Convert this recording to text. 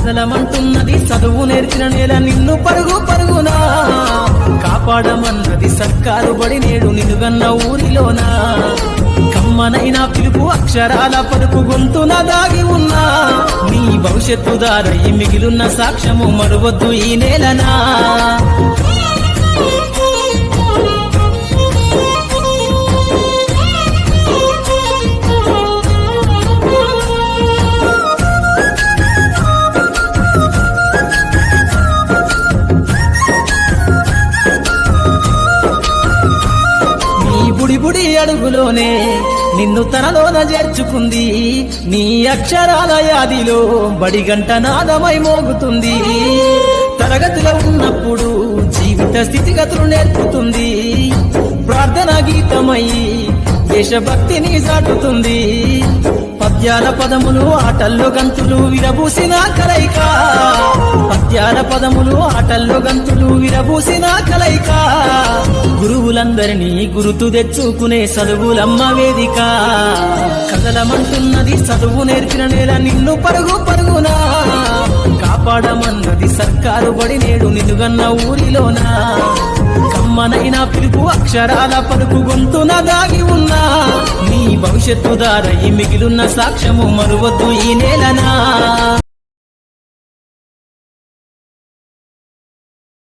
కదలమంటున్నది చదువు నేర్చిన నేల నిన్ను పరుగు పరుగునా కాపాడమన్నది సర్కారు బడి నేడు నిలుగన్న ఊరిలోనా కమ్మనైనా పిలుపు అక్షరాల పలుకు గొంతున దాగి ఉన్నా నీ భవిష్యత్తు దారై మిగిలున్న సాక్ష్యము మరువద్దు ఈ నేలనా బుడి అడుగులోనే నిన్ను తనలోన చేర్చుకుంది నీ అక్షరాల యాదిలో బడిగంట నాదమై మోగుతుంది తరగతిలో ఉన్నప్పుడు జీవిత స్థితిగతులు నేర్పుతుంది ప్రార్థన గీతమై దేశభక్తిని చాటుతుంది పద్యాల పదములు ఆటల్లో గంతులు విరబూసిన కలయిక పద్యాల పదములు ఆటల్లో గంతులు విరబూసిన కలయిక గురువులందరినీ గురుతు తెచ్చుకునే చదువులమ్మ వేదిక కదలమంటున్నది చదువు నేర్చిన నేల నిన్ను పరుగు పరుగునా కాపాడమన్నది సర్కారు బడి నేడు నిలుగన్న ఊరిలోనా కమ్మనైనా పిలుపు అక్షరాల పలుకు గొంతున దాగి ఉన్నా నీ భవిష్యత్తు దారై మిగిలున్న సాక్ష్యము మరువద్దు ఈ నేలనా